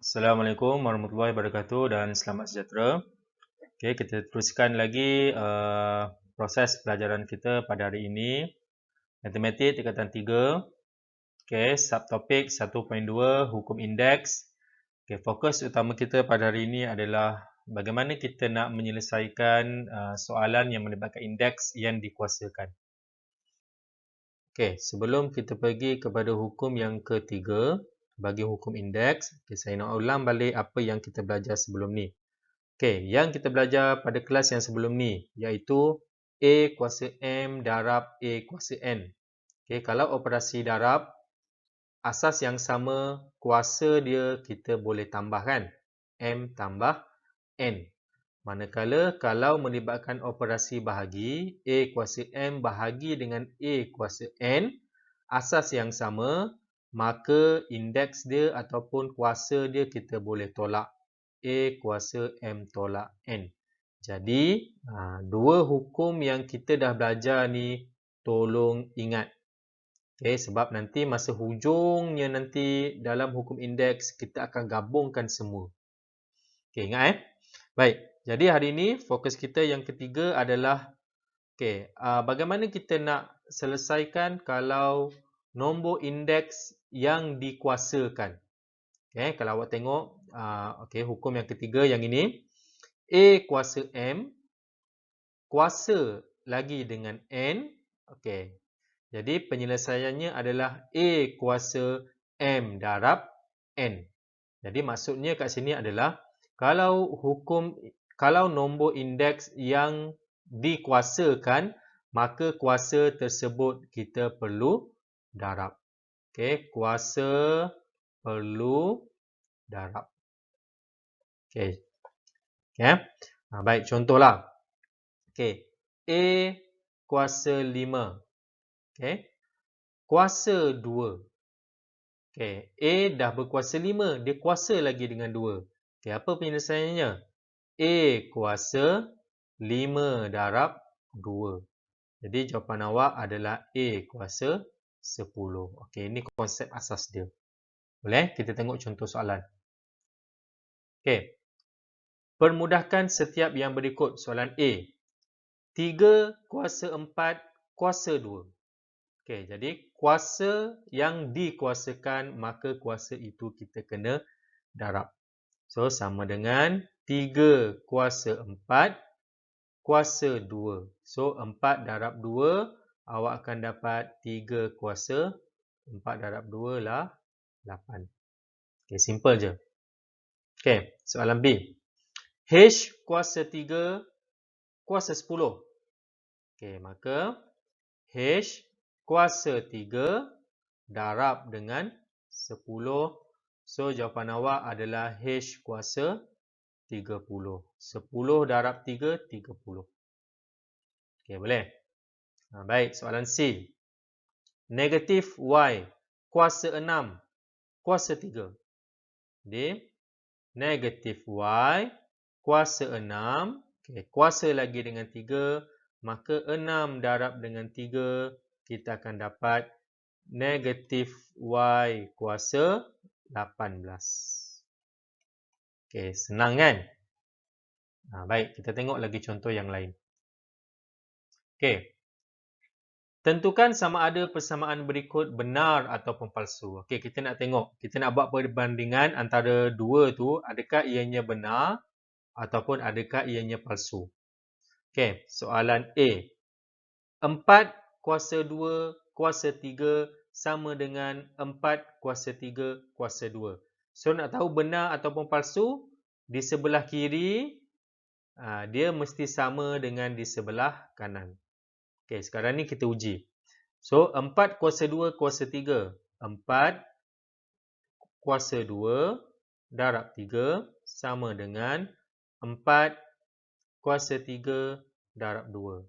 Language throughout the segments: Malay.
Assalamualaikum warahmatullahi wabarakatuh dan selamat sejahtera. Okey, kita teruskan lagi proses pelajaran kita pada hari ini. Matematik tingkatan 3. Okey, subtopik 1.2 hukum indeks. Okey, fokus utama kita pada hari ini adalah bagaimana kita nak menyelesaikan soalan yang melibatkan indeks yang dikuasakan. Okey, sebelum kita pergi kepada hukum yang ketiga, bagi hukum indeks, okay, saya nak ulang balik apa yang kita belajar sebelum ni. Okey, yang kita belajar pada kelas yang sebelum ni iaitu A kuasa M darab A kuasa N. Okey, kalau operasi darab, asas yang sama, kuasa dia kita boleh tambahkan. M tambah N. Manakala kalau melibatkan operasi bahagi, A kuasa M bahagi dengan A kuasa N, asas yang sama, maka indeks dia ataupun kuasa dia kita boleh tolak. A kuasa M tolak N. Jadi, dua hukum yang kita dah belajar ni tolong ingat. Okay, sebab nanti masa hujungnya nanti dalam hukum indeks kita akan gabungkan semua. Okay, ingat Baik, jadi hari ini fokus kita yang ketiga adalah bagaimana kita nak selesaikan kalau nombor indeks yang dikuasakan. Okay, kalau awak tengok, hukum yang ketiga yang ini, A kuasa M, kuasa lagi dengan N. Okay, jadi penyelesaiannya adalah A kuasa M darab N. Jadi maksudnya kat sini adalah, kalau nombor indeks yang dikuasakan, maka kuasa tersebut kita perlu darab. Okay, kuasa perlu darab. Okay. Okay. Baik, contohlah. Okay. A kuasa 5. Okay. Kuasa 2. Okay. A dah berkuasa 5. Dia kuasa lagi dengan 2. Okay. Apa penyelesaiannya? A kuasa 5 darab 2. Jadi jawapan awak adalah A kuasa 10. Okey, ini konsep asas dia. Boleh? Kita tengok contoh soalan. Okey. Permudahkan setiap yang berikut soalan A. 3 kuasa 4 kuasa 2. Okey, jadi kuasa yang dikuasakan, maka kuasa itu kita kena darab. So, sama dengan 3 kuasa 4 kuasa 2. So, 4 darab 2, awak akan dapat 3 kuasa 4 darab 2 lah 8. Okay, simple je. Okay, soalan B. H kuasa 3 kuasa 10. Okay, maka H kuasa 3 darab dengan 10. So, jawapan awak adalah H kuasa 30. 10 darab 3, 30. Okey, boleh? Baik, soalan C. Negatif Y kuasa 6 kuasa 3. Jadi, negatif Y kuasa 6. Okay, kuasa lagi dengan 3. Maka 6 darab dengan 3, kita akan dapat negatif Y kuasa 18. Okey, senang kan? Baik, kita tengok lagi contoh yang lain. Okey. Tentukan sama ada persamaan berikut benar ataupun palsu. Okey, kita nak tengok. Kita nak buat perbandingan antara dua tu, adakah ianya benar ataupun adakah ianya palsu. Okey, soalan A. 4 kuasa 2 kuasa 3 sama dengan 4 kuasa 3 kuasa 2. So, nak tahu benar ataupun palsu, di sebelah kiri, dia mesti sama dengan di sebelah kanan. Okey, sekarang ni kita uji. So, 4 kuasa 2 kuasa 3. 4 kuasa 2 darab 3 sama dengan 4 kuasa 3 darab 2.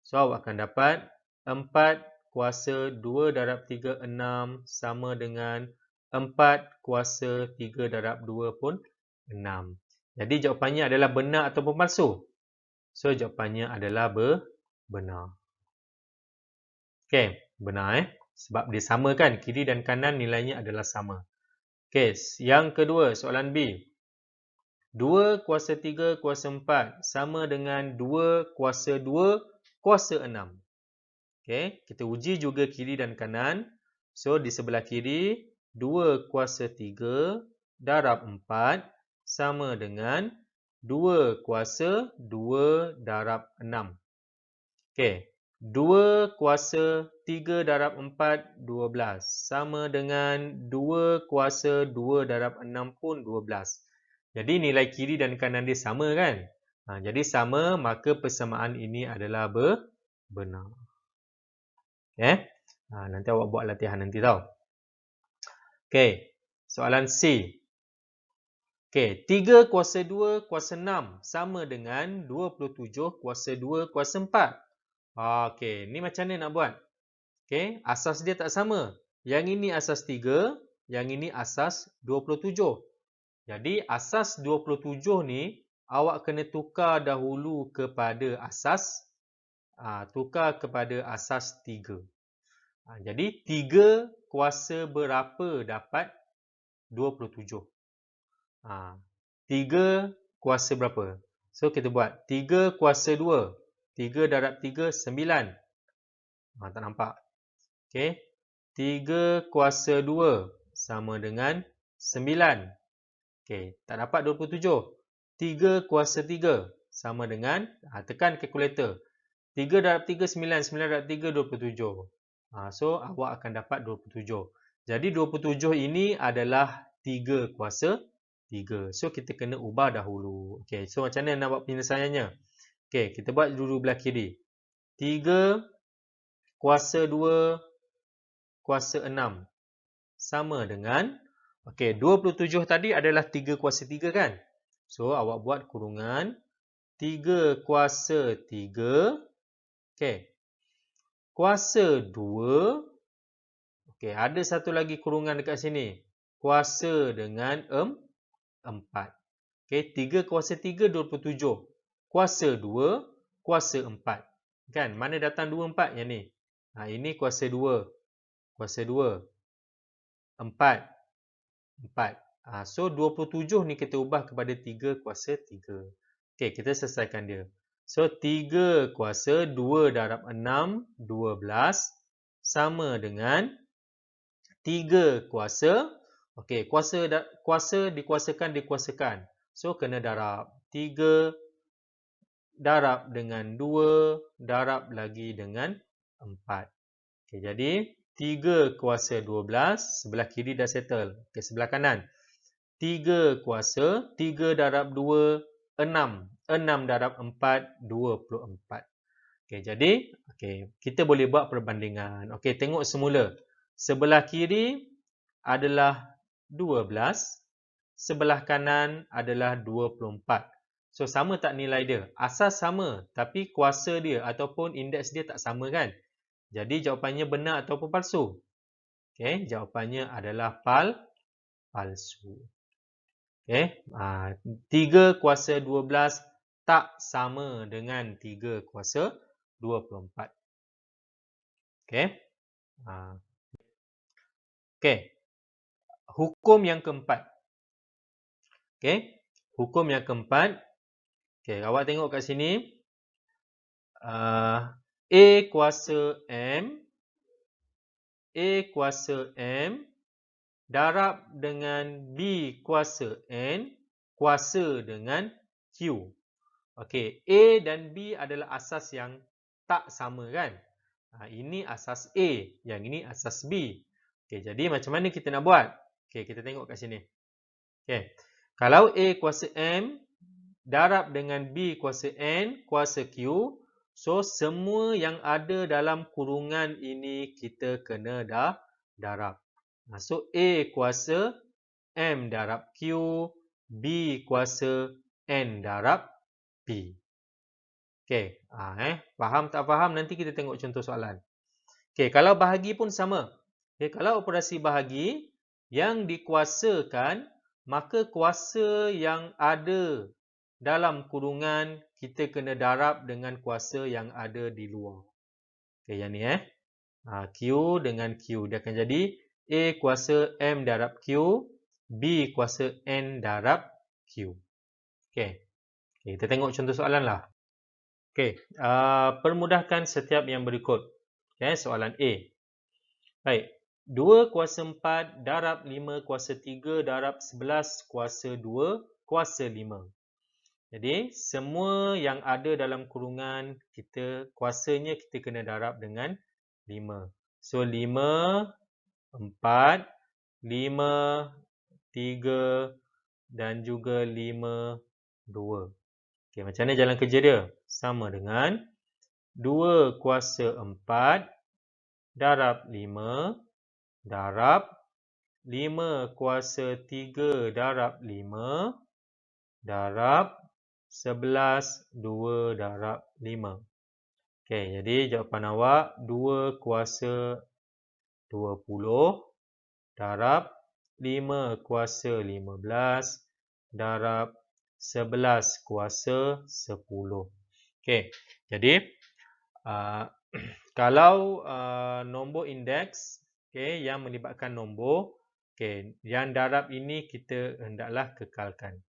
So, awak akan dapat 4 kuasa 2 darab 3, 6 sama dengan 4 kuasa 3 darab 2 pun 6. Jadi, jawapannya adalah benar ataupun palsu? So, jawapannya adalah benar. Okey, benar Sebab dia sama kan, kiri dan kanan nilainya adalah sama. Okey, yang kedua, soalan B. 2 kuasa 3 kuasa 4 sama dengan 2 kuasa 2 kuasa 6. Okey, kita uji juga kiri dan kanan. So, di sebelah kiri, 2 kuasa 3 darab 4 sama dengan 2 kuasa 2 darab 6. Okey, 2 kuasa 3 darab 4, 12. Sama dengan 2 kuasa 2 darab 6 pun 12. Jadi nilai kiri dan kanan dia sama kan? Jadi sama, maka persamaan ini adalah benar. Nanti awak buat latihan nanti tau. Okey, soalan C. Okey, 3 kuasa 2 kuasa 6 sama dengan 27 kuasa 2 kuasa 4. Okey, ni macam mana nak buat? Okey, asas dia tak sama. Yang ini asas 3, yang ini asas 27. Jadi asas 27 ni awak kena tukar dahulu kepada asas 3. Jadi 3 kuasa berapa dapat 27? 3 kuasa berapa? So kita buat 3 kuasa 2. 3 darab 3, 9. Tak nampak. Okey. 3 kuasa 2 sama dengan 9. Okey, tak dapat 27. 3 kuasa 3 sama dengan, tekan kalkulator. 3 darab 3, 9. 9 darab 3, 27. So, awak akan dapat 27. Jadi, 27 ini adalah 3 kuasa 3. So, kita kena ubah dahulu. Okey, so macam mana nak buat penyelesaiannya? Okey, kita buat dulu belah kiri. 3 kuasa 2 kuasa 6 sama dengan, okey, 27 tadi adalah 3 kuasa 3 kan? So, awak buat kurungan 3 kuasa 3. Okey. Kuasa 2. Okey, ada satu lagi kurungan dekat sini. Kuasa dengan 4. Okey, 3 kuasa 3, 27. Kuasa 2, kuasa 4. Kan? Mana datang 2, 4 yang ni? Ini kuasa 2. Kuasa 2. 4. So, 27 ni kita ubah kepada 3 kuasa 3. Okey, kita selesaikan dia. So, 3 kuasa 2 darab 6, 12 sama dengan 3 kuasa. Okey, kuasa dikuasakan. So, kena darab. 3 darab dengan 2 darab lagi dengan 4. Okey, jadi 3 kuasa 12, sebelah kiri dah settle. Okey, sebelah kanan. 3 kuasa, 3 darab 2, 6. 6 darab 4, 24. Okey, jadi kita boleh buat perbandingan. Okey, tengok semula. Sebelah kiri adalah 12. Sebelah kanan adalah 24. So, sama tak nilai dia? Asas sama, tapi kuasa dia ataupun indeks dia tak sama kan? Jadi, jawapannya benar ataupun palsu? Okey, jawapannya adalah palsu. Okey, 3 kuasa 12 tak sama dengan 3 kuasa 24. Okey. Okey. Hukum yang keempat. Okey. Hukum yang keempat. Okey, awak tengok kat sini. A kuasa M. A kuasa M darab dengan B kuasa N kuasa dengan Q. Okey, A dan B adalah asas yang tak sama kan? Ini asas A, yang ini asas B. Okey, jadi macam mana kita nak buat? Okey, kita tengok kat sini. Okey. Kalau A kuasa M darab dengan B kuasa N kuasa Q, so semua yang ada dalam kurungan ini kita kena darab. So, A kuasa M darab Q, B kuasa N darab P. Okey, faham tak faham? Nanti kita tengok contoh soalan. Okey, kalau bahagi pun sama. Okey, kalau operasi bahagi yang dikuasakan, maka kuasa yang ada dalam kurungan kita kena darab dengan kuasa yang ada di luar. Okey, yang ni Q dengan Q dia akan jadi A kuasa M darab Q B kuasa N darab Q. Okey. Kita tengok contoh soalan lah. Okey, permudahkan setiap yang berikut. Okay, soalan A. Baik, 2 kuasa 4 darab 5 kuasa 3 darab 11 kuasa 2 kuasa 5. Jadi, semua yang ada dalam kurungan kuasanya kita kena darab dengan 5. So, 5, 4, 5, 3 dan juga 5, 2. Okey, macam mana jalan kerja dia? Sama dengan 2 kuasa 4 darab 5 darab 5 kuasa 3 darab 5 darab 11 2 darab 5. Okey, jadi jawapan awak 2 kuasa 20 darab 5 kuasa 15 darab 11 kuasa 10. Okey, jadi kalau nombor indeks yang melibatkan nombor, yang darab ini kita hendaklah kekalkan.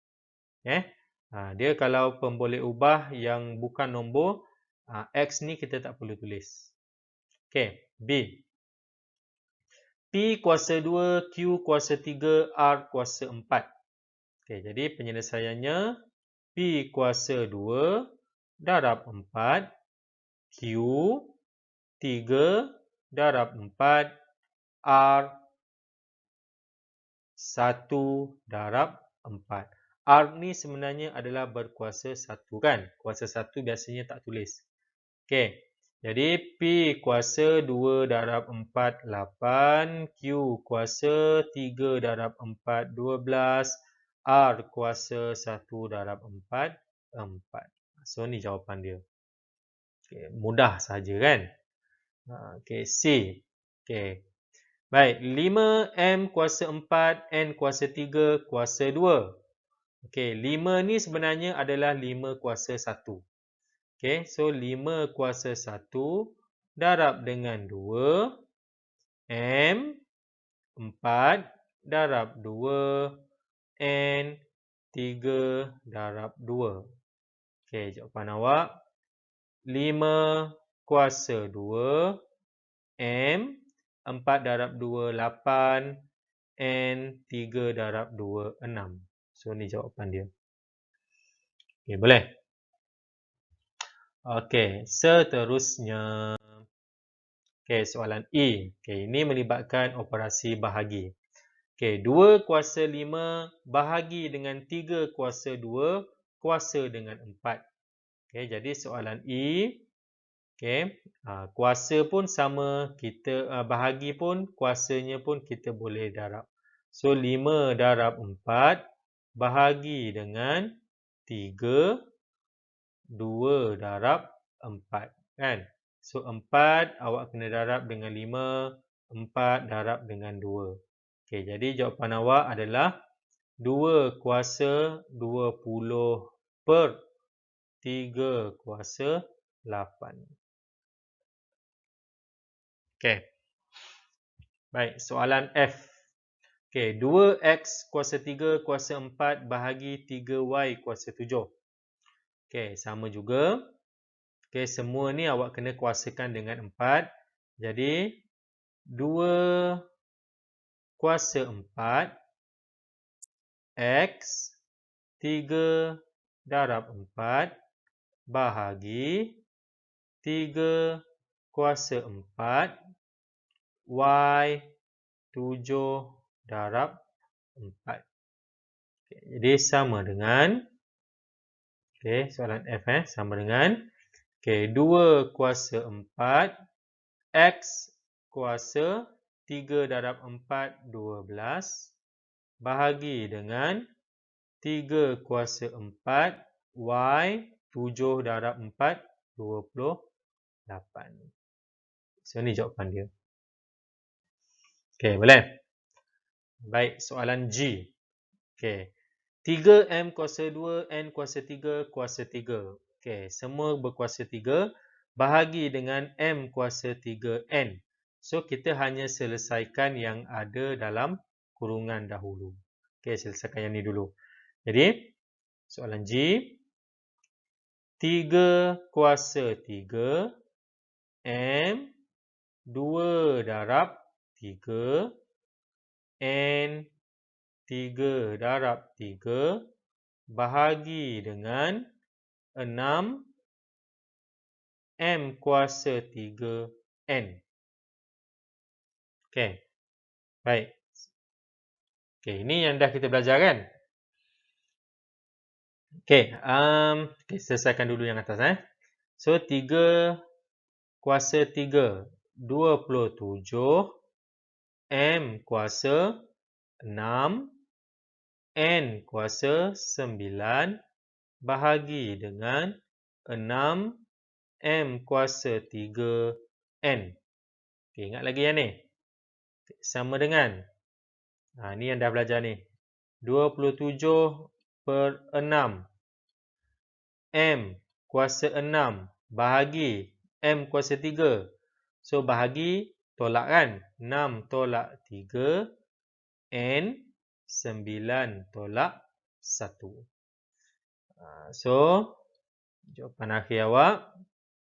Dia kalau pemboleh ubah yang bukan nombor, X ni kita tak perlu tulis. B. P kuasa 2, Q kuasa 3, R kuasa 4. Jadi penyelesaiannya P kuasa 2 darab 4, Q 3 darab 4, R 1 darab 4. R ni sebenarnya adalah berkuasa 1 kan? Kuasa 1 biasanya tak tulis. Jadi P kuasa 2 darab 4, 8. Q kuasa 3 darab 4, 12. R kuasa 1 darab 4, 4. So, ni jawapan dia. Mudah saja kan? C. Baik, 5M kuasa 4, N kuasa 3, kuasa 2. 5 ni sebenarnya adalah 5 kuasa 1. So 5 kuasa 1 darab dengan 2, M 4 darab 2, N 3 darab 2. Jawapan awak 5 kuasa 2, M 4 darab 2, 8, N 3 darab 2, 6. So, ni jawapan dia. Boleh? Seterusnya. Soalan E. Ini melibatkan operasi bahagi. 2 kuasa 5 bahagi dengan 3 kuasa 2 kuasa dengan 4. Jadi soalan E. Kuasa pun sama, kita bahagi pun, kuasanya pun kita boleh darab. So, 5 darab 4 bahagi dengan 3, 2 darab 4. Kan? So, 4 awak kena darab dengan 5, 4 darab dengan 2. Jadi jawapan awak adalah 2 kuasa 20 per 3 kuasa 8. Baik, soalan F. 2X kuasa 3 kuasa 4 bahagi 3Y kuasa 7. Sama juga. Semua ni awak kena kuasakan dengan 4. Jadi, 2 kuasa 4 X 3 darab 4 bahagi 3 kuasa 4 Y 7 darab 4. Jadi sama dengan soalan F sama dengan 2 kuasa 4 X kuasa 3 darab 4 12 bahagi dengan 3 kuasa 4 Y 7 darab 4 28. So, ni jawapan dia. Boleh? Baik, soalan G. 3M kuasa 2, N kuasa 3, kuasa 3. Semua berkuasa 3. Bahagi dengan M kuasa 3N. So, kita hanya selesaikan yang ada dalam kurungan dahulu. Okey, selesaikan yang ni dulu. Jadi, soalan G, 3 kuasa 3 M 2 darab 3 N 3 darab 3 bahagi dengan 6 M kuasa 3 N. Okey. Baik. Okey, ini yang dah kita belajar kan? Okey, selesaikan dulu yang atas. So, 3 kuasa 3, 27. M kuasa 6. N kuasa 9 bahagi dengan 6 M kuasa 3 N. Okay, ingat lagi yang ni. Sama dengan. Ni yang dah belajar ni. 27/6. M kuasa 6 bahagi M kuasa 3. So, bahagi tolak kan. 6 tolak 3. N 9 tolak 1. So, jawapan akhir awak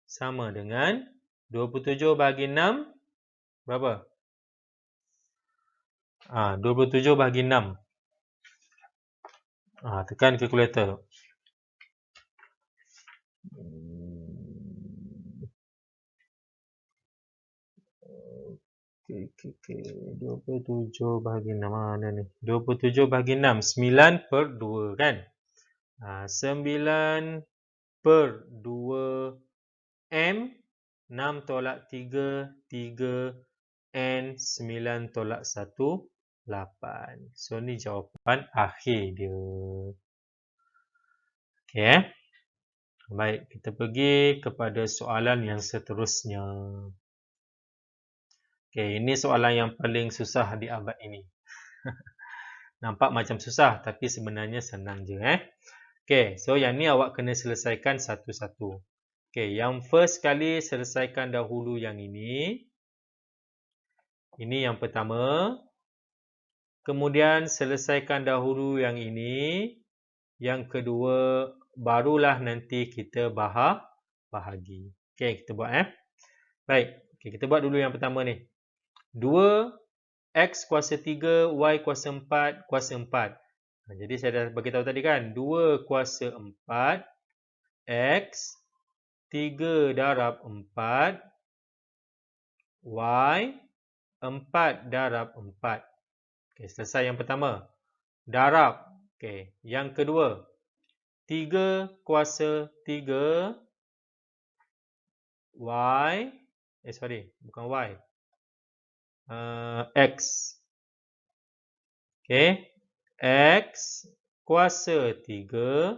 sama dengan 27 bahagi 6. Berapa? 27 bahagi 6. Tekan kalkulator. Okay. 27 bahagi 6. Mana ni? 27 bahagi 6. 9/2 kan? 9/2 M. 6 tolak 3. 3. N 9 tolak 1. 8. So, ni jawapan akhir dia. Okay. Baik, kita pergi kepada soalan yang seterusnya. Okay, ini soalan yang paling susah di abad ini. Nampak macam susah, tapi sebenarnya senang je. Okay, so yang ni awak kena selesaikan satu-satu. Okay, yang first kali selesaikan dahulu yang ini. Ini yang pertama. Kemudian selesaikan dahulu yang ini. Yang kedua, barulah nanti kita bahagi. Okay, kita buat. Baik, okay, kita buat dulu yang pertama ni. 2 X kuasa 3, Y kuasa 4, kuasa 4. Jadi saya dah beritahu tadi kan. 2 kuasa 4, X, 3 darab 4, Y, 4 darab 4. Okay, selesai yang pertama. Darab. Okay, yang kedua. 3 kuasa 3, Y, bukan Y. X. Okay. X kuasa 3,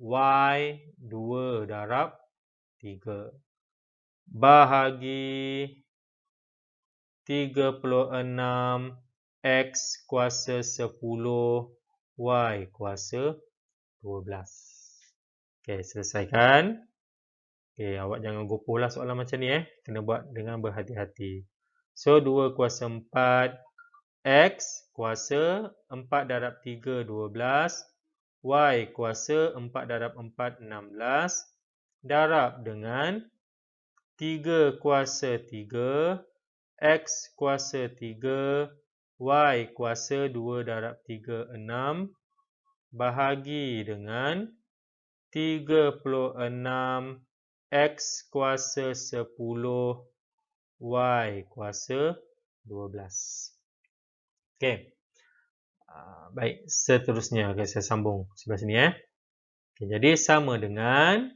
Y 2 darab 3. Bahagi 36 X kuasa 10, Y kuasa 12. Okay, selesaikan. Okay, awak jangan gopoh lah soalan macam ni. Kena buat dengan berhati-hati. So, 2 kuasa 4. X kuasa 4 darab 3, 12. Y kuasa 4 darab 4, 16. Darab dengan 3 kuasa 3. X kuasa 3. Y kuasa 2 darab 3, 6. Bahagi dengan 36. X kuasa 10. Y kuasa 12. Okey. Baik, seterusnya saya sambung sebelah sini. Okay, jadi sama dengan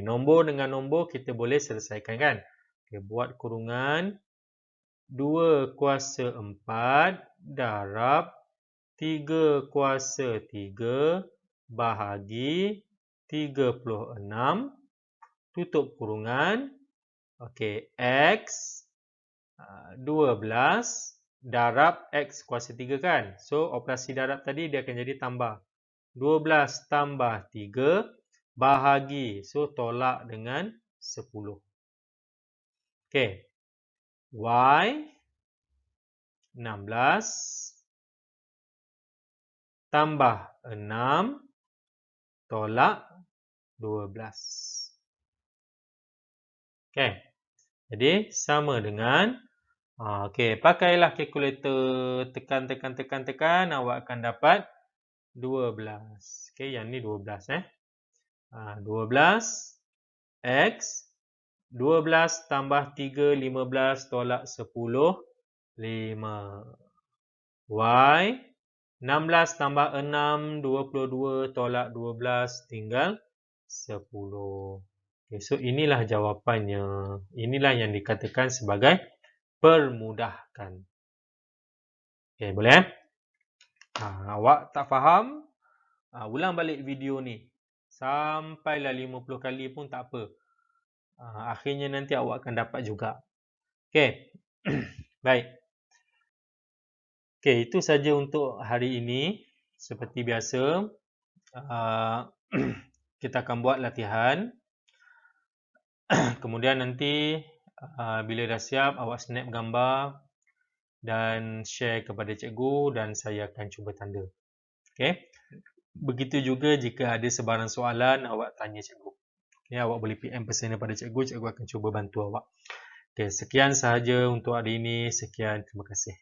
nombor dengan nombor kita boleh selesaikan kan. Okay, buat kurungan 2 kuasa 4 darab 3 kuasa 3 bahagi 36 tutup kurungan. Okey, X 12 darab X kuasa 3 kan. So, operasi darab tadi dia akan jadi tambah. 12 tambah 3 bahagi. So, tolak dengan 10. Okey. Y 16 tambah 6 tolak 12. Okey. Jadi sama dengan okey, pakailah kalkulator, tekan, awak akan dapat 12. Okey, yang ni 12 12 X 12 tambah 3, 15 tolak 10, 5. Y 16 tambah 6, 22 tolak 12 tinggal 10. Okay, so inilah jawapannya. Inilah yang dikatakan sebagai permudahkan. Okay, boleh? Awak tak faham? Ulang balik video ni. Sampailah 50 kali pun tak apa. Akhirnya nanti awak akan dapat juga. Okay. Baik. Okay, itu saja untuk hari ini. Seperti biasa, kita akan buat latihan. Kemudian nanti bila dah siap, awak snap gambar dan share kepada cikgu dan saya akan cuba tanda. Okay. Begitu juga jika ada sebarang soalan, awak tanya cikgu. Okay, awak boleh PM personal pada cikgu, cikgu akan cuba bantu awak. Okay, sekian sahaja untuk hari ini. Sekian, terima kasih.